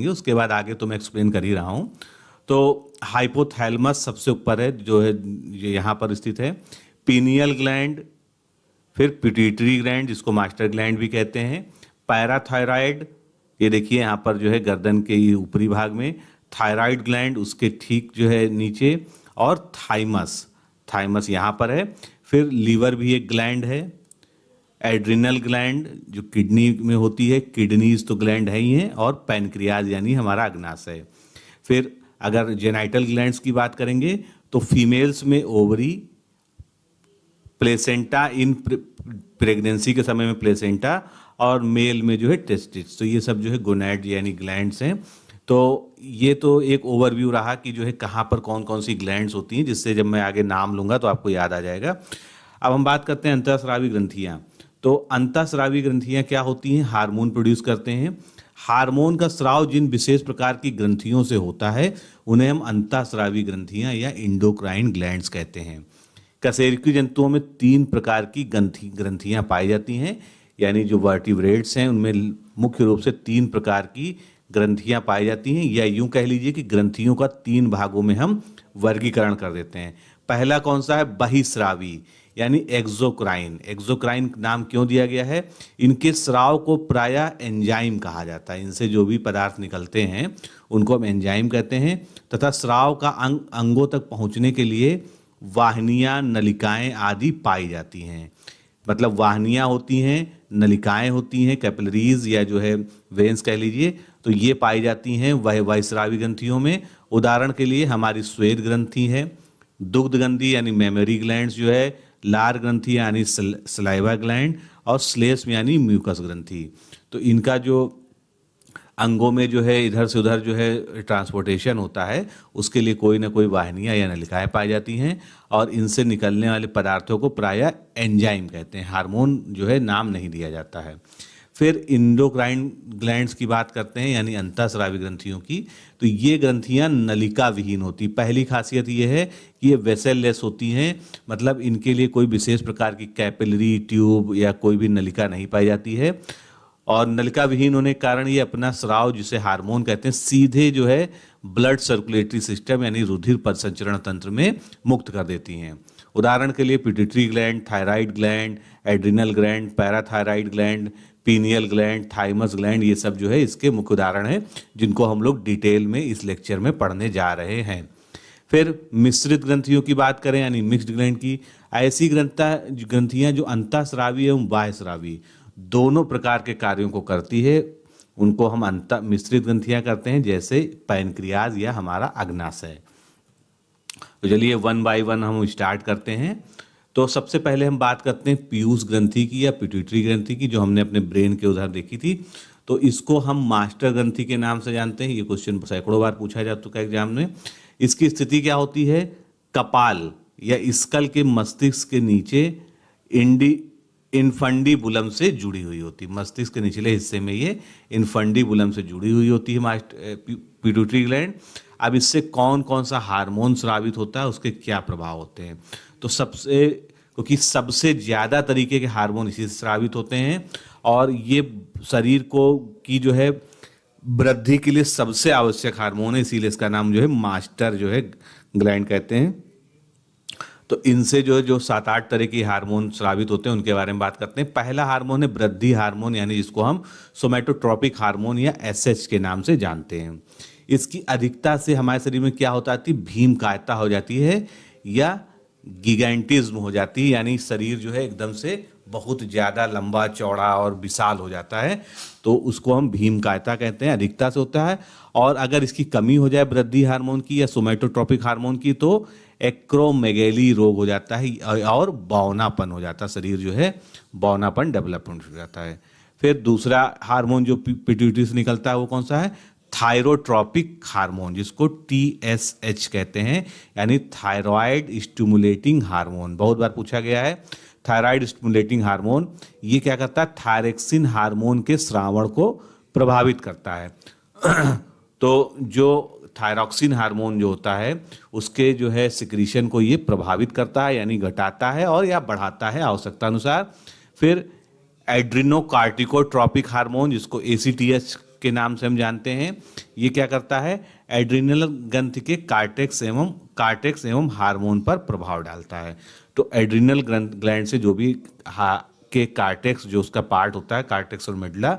उसके बाद आगे तो मैं एक्सप्लेन कर ही रहा हूँ। तो हाइपोथैलेमस सबसे ऊपर है, जो है ये यहाँ पर स्थित है। पीनियल ग्लैंड, फिर पिट्यूटरी ग्लैंड जिसको मास्टर ग्लैंड भी कहते हैं। पैराथायराइड, ये देखिए यहाँ पर जो है गर्दन के ऊपरी भाग में। थायराइड ग्लैंड उसके ठीक जो है नीचे। और थाइमस, थाइमस यहाँ पर है। फिर लीवर भी एक ग्लैंड है। एड्रिनल ग्लैंड जो किडनी में होती है, किडनीज तो ग्लैंड है ही है। और पैनक्रियाज यानी हमारा अग्नाशय है। फिर अगर जेनाइटल ग्लैंड्स की बात करेंगे तो फीमेल्स में ओवरी, प्लेसेंटा इन प्रेगनेंसी के समय में प्लेसेंटा, और मेल में जो है टेस्टिस। तो ये सब जो है गोनैड यानी ग्लैंड्स हैं। तो ये तो एक ओवरव्यू रहा कि जो है कहाँ पर कौन कौन सी ग्लैंड्स होती हैं, जिससे जब मैं आगे नाम लूँगा तो आपको याद आ जाएगा। अब हम बात करते हैं अंतःस्रावी ग्रंथियाँ। तो अंतःस्रावी ग्रंथियाँ क्या होती हैं? हार्मोन प्रोड्यूस करते हैं। हार्मोन का स्राव जिन विशेष प्रकार की ग्रंथियों से होता है उन्हें हम अंतःस्रावी ग्रंथियाँ या इंडोक्राइन ग्लैंड्स कहते हैं। कशेरुकी जंतुओं में 3 प्रकार की ग्रंथियाँ पाई जाती हैं, यानी जो वर्टिब्रेट्स हैं उनमें मुख्य रूप से 3 प्रकार की ग्रंथियाँ पाई जाती हैं, या यूं कह लीजिए कि ग्रंथियों का 3 भागों में हम वर्गीकरण कर देते हैं। पहला कौन सा है? बहिस्रावी यानी एक्सोक्राइन। एक्सोक्राइन नाम क्यों दिया गया है? इनके स्राव को प्रायः एंजाइम कहा जाता है। इनसे जो भी पदार्थ निकलते हैं उनको हम एंजाइम कहते हैं। तथा स्राव का अंगों तक पहुंचने के लिए वाहिनियाँ, नलिकाएं आदि पाई जाती हैं। मतलब वाहिनियाँ होती हैं, नलिकाएं होती हैं, कैपिलरीज या जो है वेन्स कह लीजिए, तो ये पाई जाती हैं वह बहिस्रावी ग्रंथियों में। उदाहरण के लिए हमारी श्वेत ग्रंथि है, दुग्ध ग्रंथि यानी मेमोरी ग्लैंड्स जो है, लार ग्रंथि यानी सलाइवा ग्लैंड, और श्लेष्म यानी म्यूकस ग्रंथि। तो इनका जो अंगों में जो है इधर से उधर जो है ट्रांसपोर्टेशन होता है, उसके लिए कोई ना कोई वाहिनियाँ या नलिकाएं पाई जाती हैं, और इनसे निकलने वाले पदार्थों को प्रायः एंजाइम कहते हैं। हार्मोन जो है नाम नहीं दिया जाता है। फिर इंडोक्राइन ग्लैंड्स की बात करते हैं, यानी अंतःस्रावी ग्रंथियों की। तो ये ग्रंथियां नलिका विहीन होती। पहली खासियत ये है कि ये वेसल लेस होती हैं, मतलब इनके लिए कोई विशेष प्रकार की कैपिलरी, ट्यूब या कोई भी नलिका नहीं पाई जाती है। और नलिका विहीन होने के कारण ये अपना स्राव, जिसे हार्मोन कहते हैं, सीधे जो है ब्लड सर्कुलेटरी सिस्टम यानी रुधिर परिसंचरण तंत्र में मुक्त कर देती हैं। उदाहरण के लिए pituitary gland, thyroid gland, adrenal gland, parathyroid gland, pineal gland, thymus gland, ये सब जो है इसके मुख्य उदाहरण हैं, जिनको हम लोग डिटेल में इस लेक्चर में पढ़ने जा रहे हैं। फिर मिश्रित ग्रंथियों की बात करें यानी मिक्स्ड ग्लैंड की, ऐसी ग्रंथियां जो अंतःस्रावी एवं बाह्यस्रावी दोनों प्रकार के कार्यों को करती है, उनको हम मिश्रित ग्रंथियां करते हैं, जैसे पैनक्रियाज या हमारा अग्नाशय। तो चलिए 1 बाय 1 हम स्टार्ट करते हैं। तो सबसे पहले हम बात करते हैं पीयूष ग्रंथि की या पिट्यूटरी ग्रंथि की, जो हमने अपने ब्रेन के उधर देखी थी। तो इसको हम मास्टर ग्रंथि के नाम से जानते हैं। ये क्वेश्चन सैकड़ों बार पूछा जा चुका है एग्जाम में। इसकी स्थिति क्या होती है? कपाल या स्कल के मस्तिष्क के नीचे इनफंडीबुलम से जुड़ी हुई होती है। मस्तिष्क के निचले हिस्से में ये इनफंडीबुलम से जुड़ी हुई होती है पिट्यूटरी ग्लैंड। अब इससे कौन कौन सा हार्मोन स्रावित होता है, उसके क्या प्रभाव होते हैं? तो क्योंकि सबसे ज़्यादा तरीके के हार्मोन इसी से स्रावित होते हैं, और ये शरीर की जो है वृद्धि के लिए सबसे आवश्यक हार्मोन है, इसीलिए इसका नाम जो है मास्टर जो है ग्लैंड कहते हैं। तो इनसे जो 7-8 तरह के हार्मोन स्रावित होते हैं, उनके बारे में बात करते हैं। पहला हार्मोन है वृद्धि हार्मोन, यानी जिसको हम सोमैटोट्रोपिक हार्मोन या एसएच के नाम से जानते हैं। इसकी अधिकता से हमारे शरीर में क्या होता है? भीमकायता हो जाती है या गिगैंटिज्म हो जाती है, यानी शरीर जो है एकदम से बहुत ज़्यादा लंबा चौड़ा और विशाल हो जाता है। तो उसको हम भीमकायता कहते हैं, अधिकता से होता है। और अगर इसकी कमी हो जाए वृद्धि हार्मोन की या सोमैटोट्रोपिक हार्मोन की, तो एक्रोमेगैली रोग हो जाता है और बौनापन हो जाता है। शरीर जो है बौनापन डेवलपमेंट हो जाता है। फिर दूसरा हार्मोन जो पिट्यूटरी से निकलता है वो कौन सा है? थायरोट्रोपिक हार्मोन, जिसको TSH कहते हैं, यानी थायराइड स्टिमुलेटिंग हार्मोन। बहुत बार पूछा गया है। थायराइड स्टिमुलेटिंग हार्मोन ये क्या करता है? थायरोक्सिन हार्मोन के स्रावण को प्रभावित करता है। तो जो थायरोक्सिन हार्मोन जो होता है उसके जो है सिक्रीशन को ये प्रभावित करता है, यानी घटाता है और या बढ़ाता है आवश्यकता अनुसार। फिर एड्रिनोकार्टिकोट्रोपिक हार्मोन, जिसको ACTH के नाम से हम जानते हैं। ये क्या करता है, एड्रिनल ग्रंथि के कार्टेक्स एवं हार्मोन पर प्रभाव डालता है। तो एड्रिनल ग्लैंड से जो भी के कार्टेक्स, जो उसका पार्ट होता है, कार्टेक्स और मेडुला,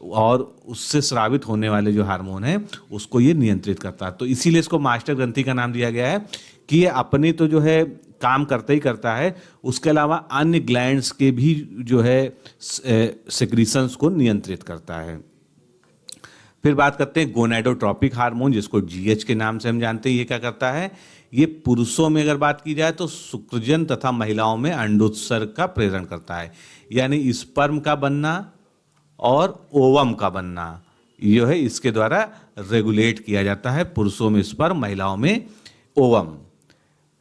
और उससे स्रावित होने वाले जो हार्मोन है उसको ये नियंत्रित करता है। तो इसीलिए इसको मास्टर ग्रंथि का नाम दिया गया है कि ये अपने तो जो है काम करता ही करता है, उसके अलावा अन्य ग्लैंड्स के भी जो है सेक्रीशंस को नियंत्रित करता है। फिर बात करते हैं गोनाडोट्रोपिक हार्मोन, जिसको जीएच के नाम से हम जानते हैं। ये क्या करता है, ये पुरुषों में अगर बात की जाए तो शुक्रजन तथा महिलाओं में अंडोत्सर्ग का प्रेरण करता है, यानी स्पर्म का बनना और ओवम का बनना जो है इसके द्वारा रेगुलेट किया जाता है। पुरुषों में स्पर्म, महिलाओं में ओवम।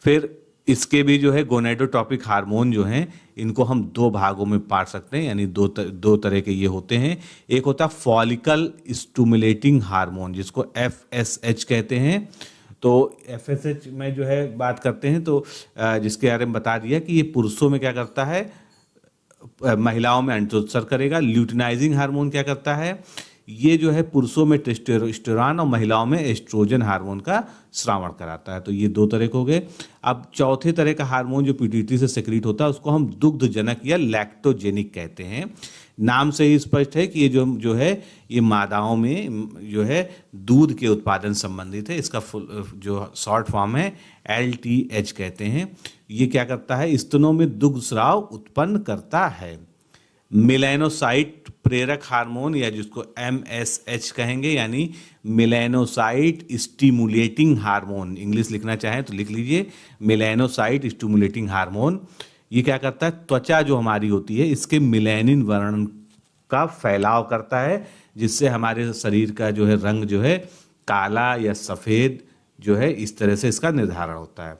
फिर इसके भी जो है गोनाडोट्रोपिक हार्मोन जो हैं, इनको हम दो भागों में बांट सकते हैं, यानी दो तरह के ये होते हैं। एक होता है फॉलिकल स्टिमुलेटिंग हार्मोन, जिसको FSH कहते हैं। तो FSH में जो है बात करते हैं तो जिसके बारे में बता दिया कि ये पुरुषों में क्या करता है, महिलाओं में अंडोत्सर्ग करेगा। ल्यूटिनाइजिंग हार्मोन क्या करता है, ये जो है पुरुषों में टेस्टोस्टेरोन और महिलाओं में एस्ट्रोजन हार्मोन का स्रावण कराता है। तो ये दो तरह के हो गए। अब चौथे तरह का हार्मोन जो पिट्यूटरी से सेक्रीट होता है उसको हम दुग्धजनक या लैक्टोजेनिक कहते हैं। नाम से ही स्पष्ट है कि ये जो है ये मादाओं में जो है दूध के उत्पादन संबंधित है। इसका जो शॉर्ट फॉर्म है LTH कहते हैं। ये क्या करता है, स्तनों में दुग्ध स्राव उत्पन्न करता है। मेलानोसाइट प्रेरक हार्मोन, या जिसको MSH कहेंगे, यानी मेलानोसाइट स्टिमुलेटिंग हार्मोन, इंग्लिश लिखना चाहें तो लिख लीजिए मेलानोसाइट स्टिमुलेटिंग हार्मोन। ये क्या करता है, त्वचा जो हमारी होती है इसके मेलानिन वर्ण का फैलाव करता है, जिससे हमारे शरीर का जो है रंग जो है काला या सफ़ेद जो है इस तरह से इसका निर्धारण होता है।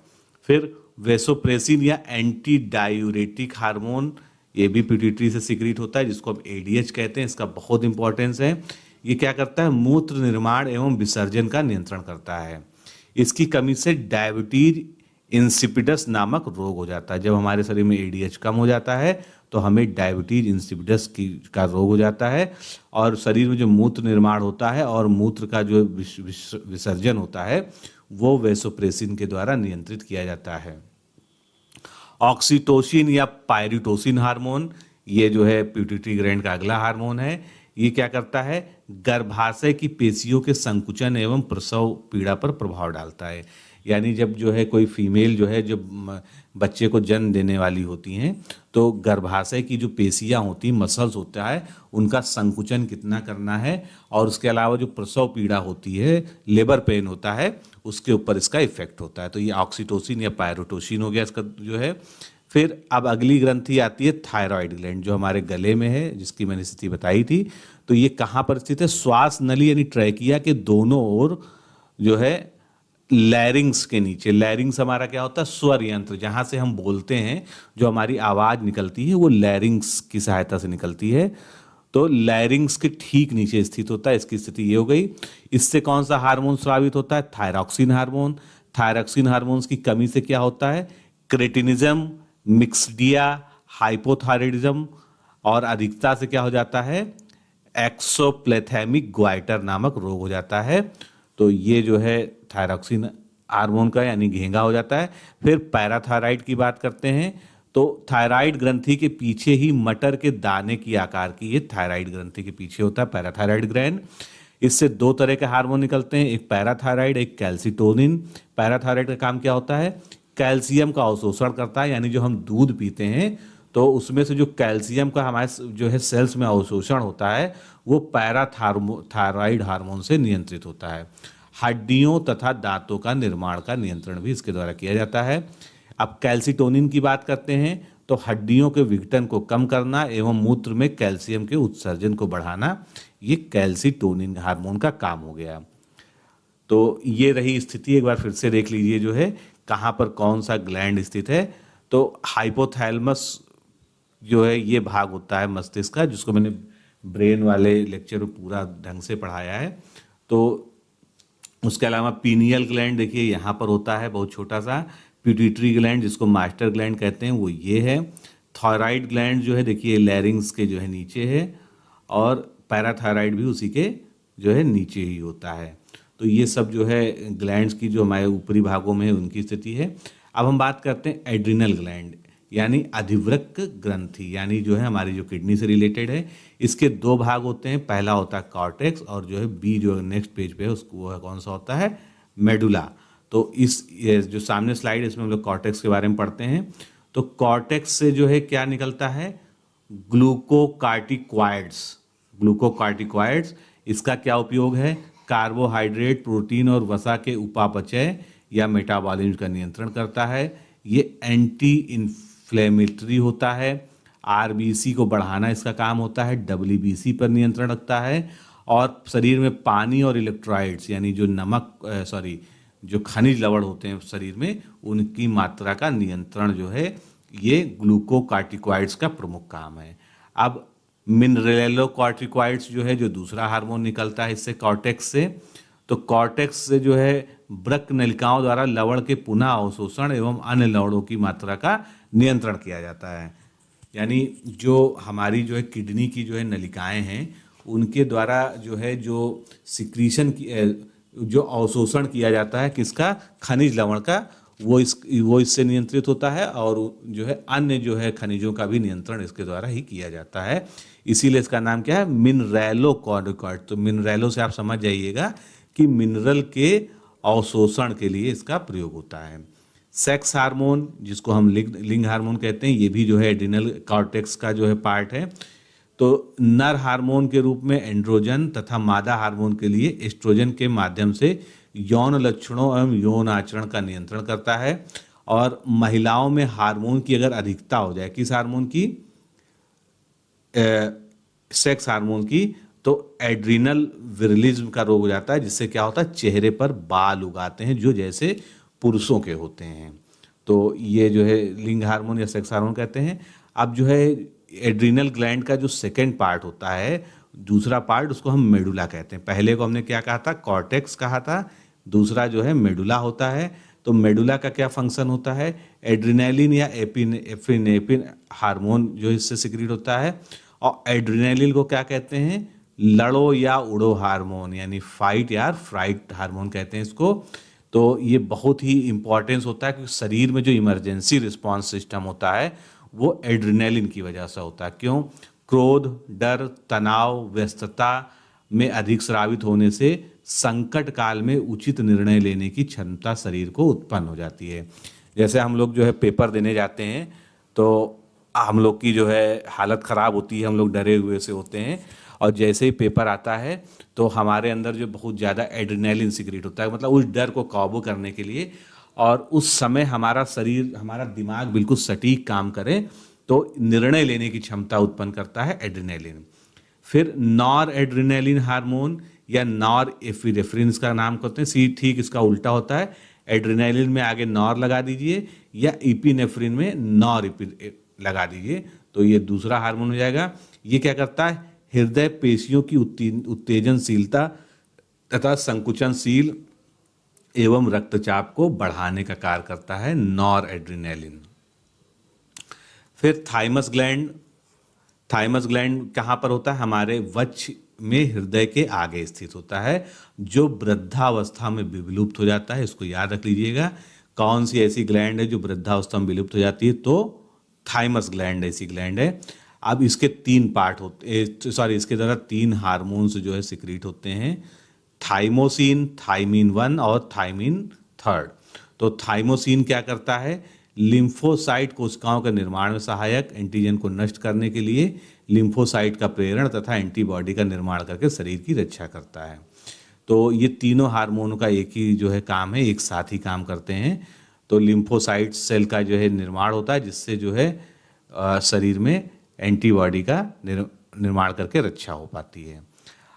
फिर वेसोप्रेसिन या एंटी डायूरेटिक हार्मोन, ये भी पिट्यूटरी से सीक्रेट होता है, जिसको हम ADH कहते हैं। इसका बहुत इंपॉर्टेंस है। ये क्या करता है, मूत्र निर्माण एवं विसर्जन का नियंत्रण करता है। इसकी कमी से डायबिटीज इंसिपिडस नामक रोग हो जाता है। जब हमारे शरीर में ADH कम हो जाता है तो हमें डायबिटीज इंसिपिडस का रोग हो जाता है, और शरीर में जो मूत्र निर्माण होता है और मूत्र का जो विसर्जन होता है वो वेसोप्रेसिन के द्वारा नियंत्रित किया जाता है। ऑक्सीटोसिन या पायरिटोसिन हार्मोन, ये जो है पिट्यूटरी ग्लैंड का अगला हार्मोन है। ये क्या करता है, गर्भाशय की पेशियों के संकुचन एवं प्रसव पीड़ा पर प्रभाव डालता है। यानी जब जो है कोई फीमेल जो है जब बच्चे को जन्म देने वाली होती हैं तो गर्भाशय की जो पेशियां होती हैं, मसल्स होता है, उनका संकुचन कितना करना है, और उसके अलावा जो प्रसव पीड़ा होती है, लेबर पेन होता है, उसके ऊपर इसका इफेक्ट होता है। तो ये ऑक्सीटोसिन या पायरिटोसिन हो गया इसका जो है। फिर अब अगली ग्रंथि आती है थायराइड ग्लैंड, जो हमारे गले में है, जिसकी मैंने स्थिति बताई थी। तो ये कहाँ पर स्थित है, श्वास नली यानी ट्रैकिया के दोनों ओर जो है लैरिंग्स के नीचे। लैरिंग्स हमारा क्या होता है, स्वर यंत्र, जहाँ से हम बोलते हैं, जो हमारी आवाज़ निकलती है वो लैरिंग्स की सहायता से निकलती है। तो लैरिंग्स के ठीक नीचे स्थित होता है। इसकी स्थिति ये हो गई। इससे कौन सा हार्मोन स्रावित होता है, थायरॉक्सिन हार्मोन। थायरॉक्सिन हार्मोन्स की कमी से क्या होता है, क्रेटिनिज्म, मिक्सडिया, हाइपोथायरॉयडिज्म, और अधिकता से क्या हो जाता है, एक्सोप्लेथेमिक ग्वाइटर नामक रोग हो जाता है। तो ये जो है थायरॉक्सिन हार्मोन का यानी घेंगा हो जाता है। फिर पैराथायराइड की बात करते हैं तो थायराइड ग्रंथि के पीछे ही मटर के दाने की आकार की ये थायराइड ग्रंथि के पीछे होता है पैराथायराइड ग्लैंड। इससे दो तरह के हार्मोन निकलते हैं, एक पैराथायराइड, एक कैल्सिटोनिन। पैराथायराइड का काम क्या होता है, कैल्शियम का अवशोषण करता है, यानी जो हम दूध पीते हैं तो उसमें से जो कैल्शियम का हमारे जो है सेल्स में अवशोषण होता है वो पैराथायराइड हार्मोन से नियंत्रित होता है। हड्डियों तथा दांतों का निर्माण का नियंत्रण भी इसके द्वारा किया जाता है। अब कैल्सिटोनिन की बात करते हैं तो हड्डियों के विघटन को कम करना एवं मूत्र में कैल्शियम के उत्सर्जन को बढ़ाना, ये कैल्सिटोनिन हार्मोन का काम हो गया। तो ये रही स्थिति, एक बार फिर से देख लीजिए जो है कहाँ पर कौन सा ग्लैंड स्थित है। तो हाइपोथैलेमस जो है ये भाग होता है मस्तिष्क का, जिसको मैंने ब्रेन वाले लेक्चर में पूरा ढंग से पढ़ाया है। तो उसके अलावा पीनियल ग्लैंड देखिए यहाँ पर होता है बहुत छोटा सा। पिट्यूटरी ग्लैंड जिसको मास्टर ग्लैंड कहते हैं वो ये है। थायराइड ग्लैंड जो है देखिए लैरिंग्स के जो है नीचे है, और पैराथायराइड भी उसी के जो है नीचे ही होता है। तो ये सब जो है ग्लैंड्स की जो हमारे ऊपरी भागों में है उनकी स्थिति है। अब हम बात करते हैं एड्रिनल ग्लैंड यानी अधिवृक्क ग्रंथि, यानी जो है हमारी जो किडनी से रिलेटेड है। इसके दो भाग होते हैं, पहला होता है कॉर्टेक्स और जो है बी जो नेक्स्ट पेज पे है उसको वो है कौन सा होता है, मेडुला। तो ये जो सामने स्लाइड इसमें हम लोग कॉर्टेक्स के बारे में पढ़ते हैं। तो कॉर्टेक्स से जो है क्या निकलता है, ग्लूकोकार्टिक्वाइड्स। ग्लूकोकार्टिक्वाइड्स इसका क्या उपयोग है, कार्बोहाइड्रेट, प्रोटीन और वसा के उपापचय या मेटाबॉलिज्म का नियंत्रण करता है। ये एंटी इन्फ्लेमेटरी होता है, आरबीसी को बढ़ाना इसका काम होता है, डब्ल्यूबीसी पर नियंत्रण रखता है और शरीर में पानी और इलेक्ट्रोलाइट्स यानी जो जो खनिज लवण होते हैं शरीर में उनकी मात्रा का नियंत्रण जो है ये ग्लूकोकार्टिकॉइड्स का प्रमुख काम है। अब मिनरेलोकॉर्टिकॉइड्स जो है जो दूसरा हार्मोन निकलता है इससे कॉर्टेक्स से। तो कॉर्टेक्स से जो है वृक्क नलिकाओं द्वारा लवण के पुनः अवशोषण एवं अन्य लवणों की मात्रा का नियंत्रण किया जाता है। यानी जो हमारी जो है किडनी की जो है नलिकाएं हैं उनके द्वारा जो है जो सिक्रीशन की जो अवशोषण किया जाता है किसका, खनिज लवण का, वो इससे नियंत्रित होता है और जो है अन्य जो है खनिजों का भी नियंत्रण इसके द्वारा ही किया जाता है। इसीलिए इसका नाम क्या है, मिनरेलोकॉर्टिकॉइड। तो मिनरेलो से आप समझ जाइएगा कि मिनरल के अवशोषण के लिए इसका प्रयोग होता है। सेक्स हार्मोन जिसको हम लिंग हार्मोन कहते हैं, ये भी जो है एड्रिनल कॉर्टेक्स का जो है पार्ट है। तो नर हार्मोन के रूप में एंड्रोजन तथा मादा हार्मोन के लिए एस्ट्रोजन के माध्यम से यौन लक्षणों एवं यौन आचरण का नियंत्रण करता है। और महिलाओं में हार्मोन की अगर अधिकता हो जाए, किस हार्मोन की, सेक्स हार्मोन की, तो एड्रिनल विरलिज्म का रोग हो जाता है, जिससे क्या होता है, चेहरे पर बाल उगाते हैं जो जैसे पुरुषों के होते हैं। तो ये जो है लिंग हार्मोन या सेक्स हार्मोन कहते हैं। अब जो है एड्रिनल ग्लैंड का जो सेकेंड पार्ट होता है, दूसरा पार्ट, उसको हम मेडुला कहते हैं। पहले को हमने क्या कहा था, कॉर्टेक्स कहा था, दूसरा जो है मेडुला होता है। तो मेडुला का क्या फंक्शन होता है, एड्रिनलिन या एपिनेफ्रिन हार्मोन जो इससे सिक्रीट होता है। और एड्रिनलिन को क्या कहते हैं, लड़ो या उड़ो हार्मोन यानी फाइट या फ्राइट हार्मोन कहते हैं इसको। तो ये बहुत ही इंपॉर्टेंस होता है क्योंकि शरीर में जो इमरजेंसी रिस्पांस सिस्टम होता है वो एड्रिनलिन की वजह से होता है। क्यों, क्रोध, डर, तनाव, व्यस्तता में अधिक स्रावित होने से संकट काल में उचित निर्णय लेने की क्षमता शरीर को उत्पन्न हो जाती है। जैसे हम लोग जो है पेपर देने जाते हैं तो हम लोग की जो है हालत ख़राब होती है, हम लोग डरे हुए से होते हैं और जैसे ही पेपर आता है तो हमारे अंदर जो बहुत ज़्यादा एड्रिनलिन सिक्रीट होता है, मतलब उस डर को काबू करने के लिए, और उस समय हमारा शरीर, हमारा दिमाग बिल्कुल सटीक काम करे तो निर्णय लेने की क्षमता उत्पन्न करता है एड्रिनलिन। फिर नॉर एड्रिनलिन हार्मोन या नॉर एपिनेफ्रिन का नाम करते हैं, ठीक इसका उल्टा होता है। एड्रिनलिन में आगे नॉर लगा दीजिए या एपिनेफ्रिन में नॉर लगा दीजिए तो ये दूसरा हार्मोन हो जाएगा। ये क्या करता है, हृदय पेशियों की उत्तेजनशीलता तथा संकुचनशील एवं रक्तचाप को बढ़ाने का कार्य करता है नॉर एड्रिनलिन। फिर थाइमस ग्लैंड कहाँ पर होता है, हमारे वक्ष में हृदय के आगे स्थित होता है, जो वृद्धावस्था में विलुप्त हो जाता है। इसको याद रख लीजिएगा, कौन सी ऐसी ग्लैंड है जो वृद्धावस्था में विलुप्त हो जाती है, तो थाइमस ग्लैंड ऐसी ग्लैंड है। अब इसके तीन पार्ट होते, इसके द्वारा तीन हार्मोन्स जो है सिक्रीट होते हैं, थाइमोसिन, थाइमिन 1 और थाइमिन 3। तो थाइमोसिन क्या करता है, लिम्फोसाइट कोशिकाओं के निर्माण में सहायक, एंटीजन को नष्ट करने के लिए लिम्फोसाइट का प्रेरण तथा एंटीबॉडी का निर्माण करके शरीर की रक्षा करता है। तो ये तीनों हार्मोनों का एक ही जो है काम है, एक साथ ही काम करते हैं। तो लिम्फोसाइट सेल का जो है निर्माण होता है जिससे जो है शरीर में एंटीबॉडी का निर्माण करके रक्षा हो पाती है।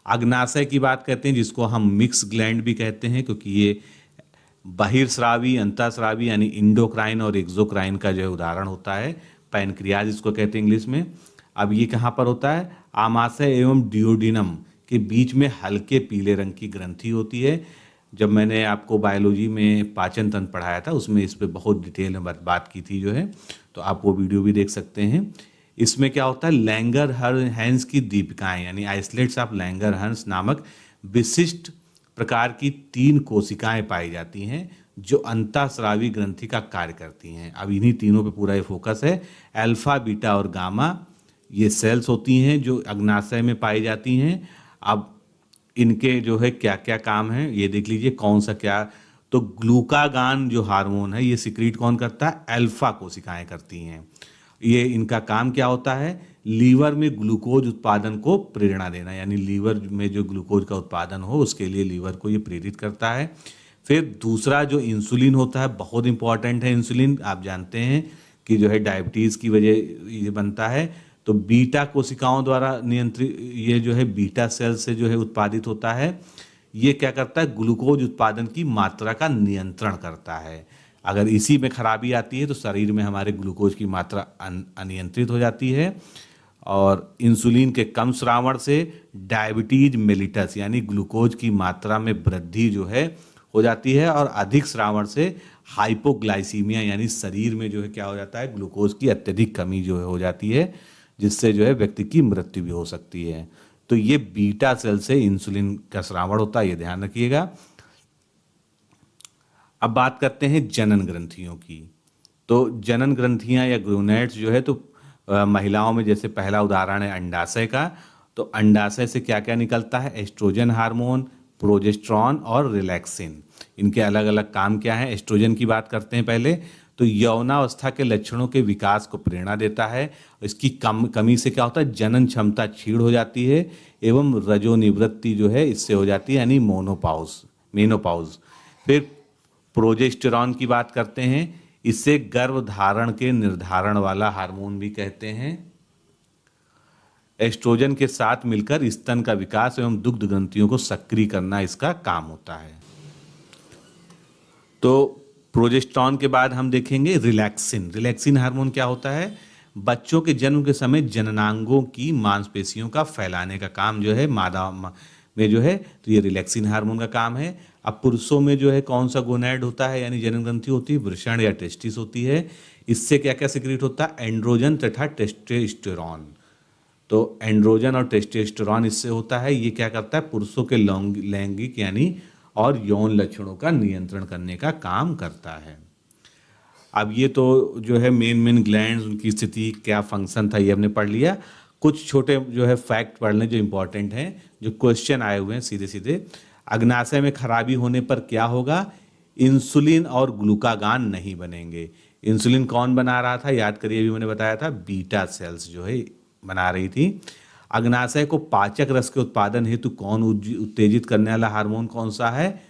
अग्नाशय की बात करते हैं जिसको हम मिक्स ग्लैंड भी कहते हैं, क्योंकि ये बहिर्स्रावी, अंतःस्रावी यानी इंडोक्राइन और एक्सोक्राइन का जो है उदाहरण होता है। पैनक्रियाज इसको कहते हैं इंग्लिश में। अब ये कहाँ पर होता है, आमाशय एवं डियोडिनम के बीच में हल्के पीले रंग की ग्रंथि होती है। जब मैंने आपको बायोलॉजी में पाचन तंत्र पढ़ाया था उसमें इस पर बहुत डिटेल में बात की थी जो है, तो आप वो वीडियो भी देख सकते हैं। इसमें क्या होता है, लैंगर हैंस की दीपिकाएं यानी आइसलेट्स ऑफ लैंगर हैंस नामक विशिष्ट प्रकार की 3 कोशिकाएं पाई जाती हैं जो अंतःस्रावी ग्रंथि का कार्य करती हैं। अब इन्हीं तीनों पे पूरा ये फोकस है। अल्फा, बीटा और गामा ये सेल्स होती हैं जो अग्नाशय में पाई जाती हैं। अब इनके जो है क्या क्या काम है ये देख लीजिए, कौन सा क्या। तो ग्लूकागान जो हार्मोन है ये सिक्रीट कौन करता है? अल्फा कोशिकाएं करती हैं। ये इनका काम क्या होता है? लीवर में ग्लूकोज उत्पादन को प्रेरणा देना, यानी लीवर में जो ग्लूकोज का उत्पादन हो उसके लिए लीवर को ये प्रेरित करता है। फिर दूसरा जो इंसुलिन होता है, बहुत इंपॉर्टेंट है इंसुलिन। आप जानते हैं कि जो है डायबिटीज़ की वजह ये बनता है। तो बीटा कोशिकाओं द्वारा नियंत्रित, ये जो है बीटा सेल से जो है उत्पादित होता है। ये क्या करता है? ग्लूकोज उत्पादन की मात्रा का नियंत्रण करता है। अगर इसी में खराबी आती है तो शरीर में हमारे ग्लूकोज की मात्रा अनियंत्रित हो जाती है। और इंसुलिन के कम श्रावण से डायबिटीज मेलिटस यानी ग्लूकोज की मात्रा में वृद्धि जो है हो जाती है। और अधिक श्रावण से हाइपोग्लाइसीमिया यानी शरीर में जो है क्या हो जाता है? ग्लूकोज की अत्यधिक कमी जो है हो जाती है, जिससे जो है व्यक्ति की मृत्यु भी हो सकती है। तो ये बीटा सेल से इंसुलिन का श्रावण होता है, ये ध्यान रखिएगा। अब बात करते हैं जनन ग्रंथियों की। तो जनन ग्रंथियां या ग्रोनेट्स जो है तो महिलाओं में जैसे पहला उदाहरण है अंडाशय का। तो अंडाशय से क्या क्या निकलता है? एस्ट्रोजन हार्मोन, प्रोजेस्टेरॉन और रिलैक्सिन। इनके अलग अलग काम क्या है? एस्ट्रोजन की बात करते हैं पहले। तो यौनावस्था के लक्षणों के विकास को प्रेरणा देता है। इसकी कमी से क्या होता है? जनन क्षमता क्षीण हो जाती है एवं रजोनिवृत्ति जो है इससे हो जाती है, यानी मेनोपॉज। फिर प्रोजेस्टेरॉन की बात करते हैं। इसे गर्भधारण के निर्धारण वाला हार्मोन भी कहते हैं। एस्ट्रोजन के साथ मिलकर स्तन का विकास एवं दुग्ध ग्रंथियों को सक्रिय करना इसका काम होता है। तो प्रोजेस्टेरॉन के बाद हम देखेंगे रिलैक्सिन। रिलैक्सिन हार्मोन क्या होता है? बच्चों के जन्म के समय जननांगों की मांसपेशियों का फैलाने का काम जो है मादा में जो है, तो ये रिलैक्सिन हार्मोन का काम है। अब पुरुषों में जो है कौन सा गोनैड होता है, यानी जनन ग्रंथि होती है? वृषण या टेस्टिस होती है। इससे क्या क्या सिक्रीट होता है? एंड्रोजन तथा टेस्टोस्टेरोन। तो एंड्रोजन और टेस्टोस्टेरोन इससे होता है। ये क्या करता है? पुरुषों के लैंगिक यानी और यौन लक्षणों का नियंत्रण करने का काम करता है। अब ये तो जो है मेन ग्लैंड्स, उनकी स्थिति, क्या फंक्शन था, ये हमने पढ़ लिया। कुछ छोटे जो है फैक्ट पढ़ लें जो इंपॉर्टेंट हैं, जो क्वेश्चन आए हुए हैं सीधे सीधे। अग्नाशय में खराबी होने पर क्या होगा? इंसुलिन और ग्लूकागान नहीं बनेंगे। इंसुलिन कौन बना रहा था? याद करिए, अभी मैंने बताया था, बीटा सेल्स जो है बना रही थी। अग्नाशय को पाचक रस के उत्पादन हेतु कौन उत्तेजित करने वाला हार्मोन कौन सा है?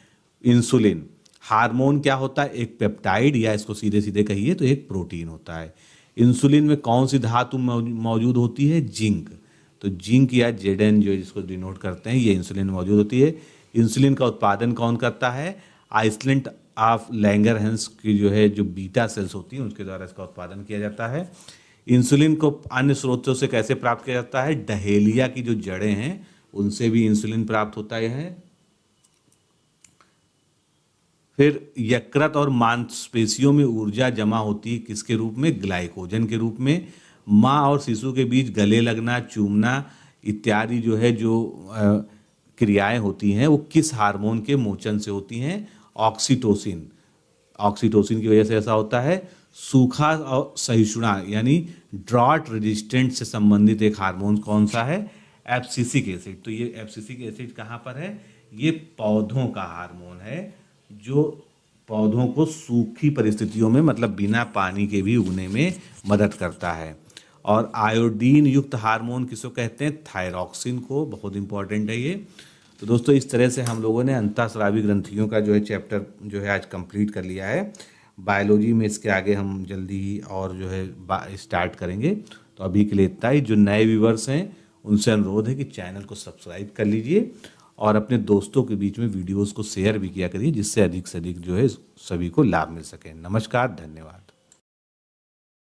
इंसुलिन। हार्मोन क्या होता है? एक पेप्टाइड, या इसको सीधे सीधे कहिए तो एक प्रोटीन होता है। इंसुलिन में कौन सी धातु मौजूद होती है? जिंक। तो जिंक या जेडन जो जिसको डिनोट करते हैं, ये इंसुलिन में मौजूद होती है। इंसुलिन का उत्पादन कौन करता है? आइसलैंड ऑफ लैंगरहैंस की जो है जो बीटा सेल्स होती हैं उसके द्वारा इसका उत्पादन किया जाता है। इंसुलिन को अन्य स्रोतों से कैसे प्राप्त किया जाता है? डहेलिया की जो जड़ें हैं उनसे भी इंसुलिन प्राप्त होता है। फिर यकृत और मांसपेशियों में ऊर्जा जमा होती है किसके रूप में? ग्लाइकोजन के रूप में। माँ और शिशु के बीच गले लगना, चूमना इत्यादि जो है जो क्रियाएं होती हैं वो किस हार्मोन के मोचन से होती हैं? ऑक्सीटोसिन। ऑक्सीटोसिन की वजह से ऐसा होता है। सूखा और सहिष्णुता यानी ड्रॉट रेजिस्टेंट से संबंधित एक हार्मोन कौन सा है? Abscisic acid. तो ये एब्सिसिक एसिड कहाँ पर है? ये पौधों का हार्मोन है जो पौधों को सूखी परिस्थितियों में, मतलब बिना पानी के भी उगने में मदद करता है। और आयोडीन युक्त हार्मोन किसको कहते हैं? थायरॉक्सिन को। बहुत इंपॉर्टेंट है ये। तो दोस्तों इस तरह से हम लोगों ने अंतःस्रावी ग्रंथियों का जो है चैप्टर जो है आज कंप्लीट कर लिया है। बायोलॉजी में इसके आगे हम जल्दी ही और जो है स्टार्ट करेंगे। तो अभी के लिए इतना ही। जो नए व्यूवर्स हैं उनसे अनुरोध है कि चैनल को सब्सक्राइब कर लीजिए और अपने दोस्तों के बीच में वीडियोस को शेयर भी किया करिए, जिससे अधिक से अधिक जो है सभी को लाभ मिल सके। नमस्कार, धन्यवाद।